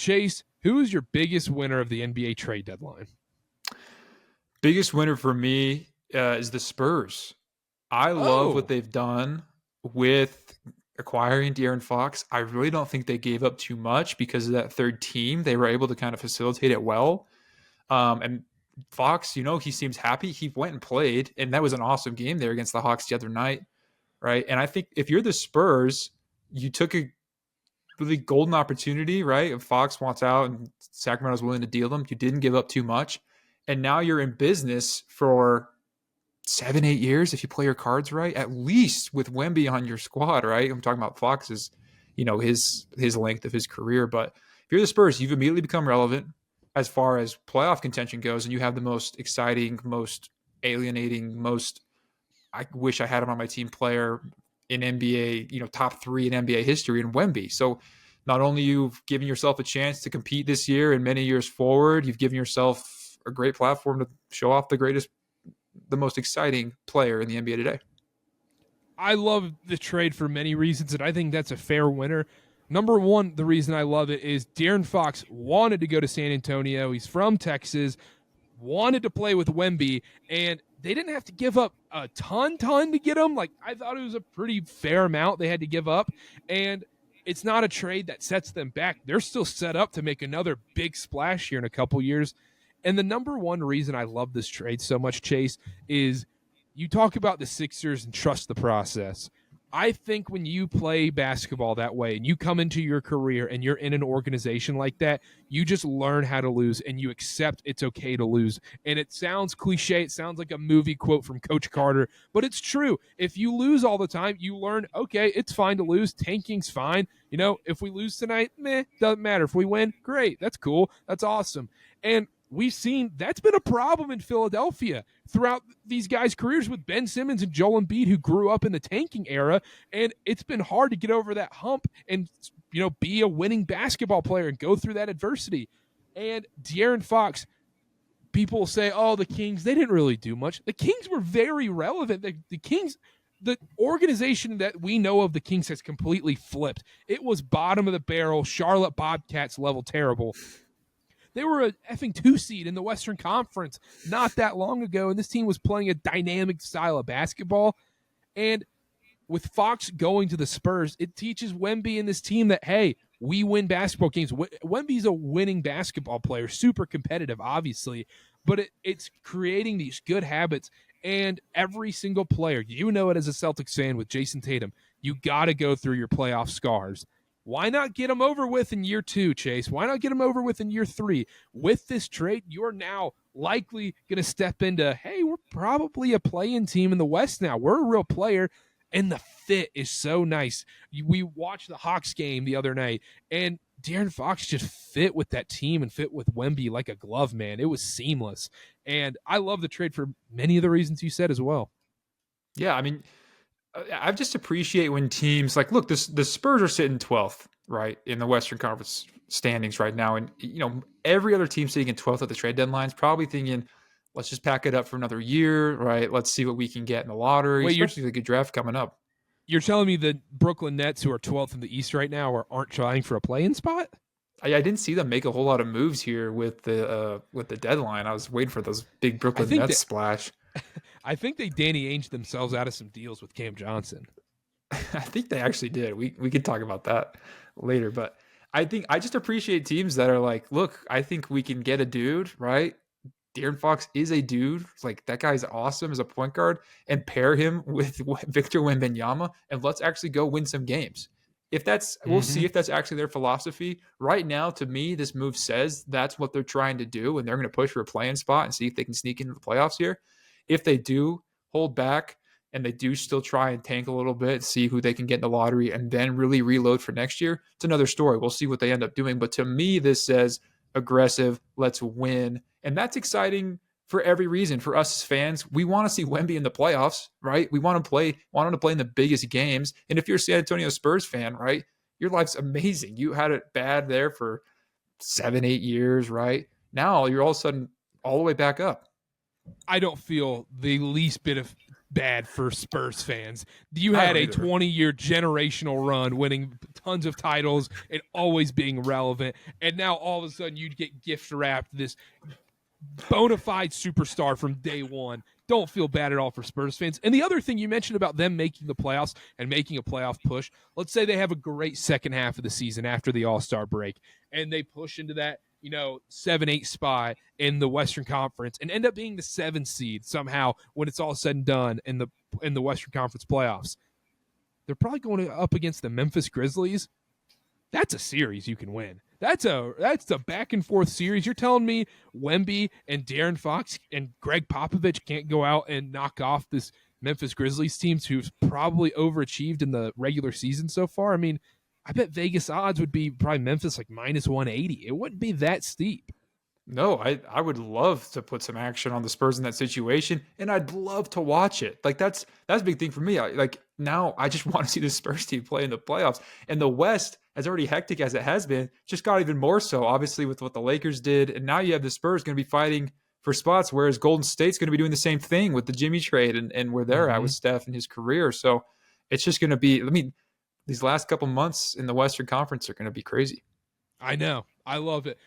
Chase, who is your biggest winner of the NBA trade deadline? Biggest winner for me is the Spurs. I love what Oh, they've done with acquiring De'Aaron Fox. I really don't think they gave up too much because of that third team. They were able to kind of facilitate it well. And Fox, he seems happy. He went and played, and that was an awesome game there against the Hawks the other night, right? And I think if you're the Spurs, you took a really golden opportunity, right? If Fox wants out and Sacramento's willing to deal them, you didn't give up too much. And now you're in business for 7-8 years if you play your cards right, at least with Wemby on your squad, right? I'm talking about Fox's, his length of his career. But if you're the Spurs, you've immediately become relevant as far as playoff contention goes, and you have the most exciting, most alienating, most I wish I had him on my team player in NBA, top 3 in NBA history in Wemby. So not only you've given yourself a chance to compete this year and many years forward, you've given yourself a great platform to show off the most exciting player in the NBA today. I love the trade for many reasons, and I think that's a fair winner. Number one, the reason I love it is De'Aaron Fox wanted to go to San Antonio. He's from Texas, wanted to play with Wemby, and they didn't have to give up a ton to get him. Like, I thought it was a pretty fair amount they had to give up, and it's not a trade that sets them back. They're still set up to make another big splash here in a couple years. And the number one reason I love this trade so much, Chase, is you talk about the Sixers and trust the process. I think when you play basketball that way and you come into your career and you're in an organization like that, you just learn how to lose and you accept it's okay to lose. And it sounds cliche. It sounds like a movie quote from Coach Karter, but it's true. If you lose all the time, you learn, okay, it's fine to lose. Tanking's fine. If we lose tonight, doesn't matter. If we win, great. That's cool. That's awesome. And we've seen that's been a problem in Philadelphia throughout these guys' careers with Ben Simmons and Joel Embiid, who grew up in the tanking era, and it's been hard to get over that hump and be a winning basketball player and go through that adversity. And De'Aaron Fox, people say, "Oh, the Kings, they didn't really do much." The Kings were very relevant. The Kings, the organization that we know of, the Kings, has completely flipped. It was bottom of the barrel, Charlotte Bobcats level terrible. They were a effing 2 seed in the Western Conference not that long ago, and this team was playing a dynamic style of basketball. And with Fox going to the Spurs, it teaches Wemby and this team that, hey, we win basketball games. Wemby's a winning basketball player, super competitive, obviously, but it's creating these good habits. And every single player, it as a Celtics fan with Jason Tatum, you got to go through your playoff scars. Why not get them over with in year 2, Chase? Why not get them over with in year 3? With this trade, you're now likely going to step into, hey, we're probably a play-in team in the West now. We're a real player, and the fit is so nice. We watched the Hawks game the other night, and De'Aaron Fox just fit with that team and fit with Wemby like a glove, man. It was seamless, and I love the trade for many of the reasons you said as well. Yeah, I mean, I just appreciate when teams look, the Spurs are sitting 12th, right, in the Western Conference standings right now. And, every other team sitting in 12th at the trade deadline is probably thinking, let's just pack it up for another year, right? Let's see what we can get in the lottery, especially the good draft coming up. You're telling me the Brooklyn Nets, who are 12th in the East right now, aren't trying for a play-in spot? I didn't see them make a whole lot of moves here with the deadline. I was waiting for those big Brooklyn Nets splash. I think they Danny Ainge themselves out of some deals with Cam Johnson. I think they actually did. We could talk about that later, but I just appreciate teams that are like, look, I think we can get a dude, right? De'Aaron Fox is a dude. It's like, that guy's awesome as a point guard, and pair him with Victor Wembanyama, and let's actually go win some games. We'll see if that's actually their philosophy. Right now, to me, this move says that's what they're trying to do, and they're going to push for a play-in spot and see if they can sneak into the playoffs here. If they do hold back and they do still try and tank a little bit, see who they can get in the lottery, and then really reload for next year, it's another story. We'll see what they end up doing. But to me, this says aggressive, let's win. And that's exciting for every reason. For us as fans, we want to see Wemby in the playoffs, right? We want him to play in the biggest games. And if you're a San Antonio Spurs fan, right, your life's amazing. You had it bad there for 7-8 years, right? Now you're all of a sudden all the way back up. I don't feel the least bit of bad for Spurs fans. You I had don't a either. 20-year generational run, winning tons of titles and always being relevant, and now all of a sudden you'd get gift wrapped this bona fide superstar from day one. Don't feel bad at all for Spurs fans. And the other thing you mentioned about them making the playoffs and making a playoff push, let's say they have a great second half of the season after the All-Star break, and they push into that, 7-8 spot in the Western Conference and end up being the 7th seed somehow when it's all said and done in the Western Conference playoffs. They're probably going up against the Memphis Grizzlies. That's a series you can win. That's a back and forth series. You're telling me Wemby and De'Aaron Fox and Greg Popovich can't go out and knock off this Memphis Grizzlies team who's probably overachieved in the regular season so far? I mean, I bet Vegas odds would be probably Memphis like minus 180. It wouldn't be that steep. No, I would love to put some action on the Spurs in that situation, and I'd love to watch it. Like that's a big thing for me. Now I just want to see the Spurs team play in the playoffs. And the West, as already hectic as it has been, just got even more so, obviously, with what the Lakers did. And now you have the Spurs going to be fighting for spots, whereas Golden State's going to be doing the same thing with the Jimmy trade and where they're at with Steph and his career. So it's just going to be, these last couple months in the Western Conference are going to be crazy. I know. I love it.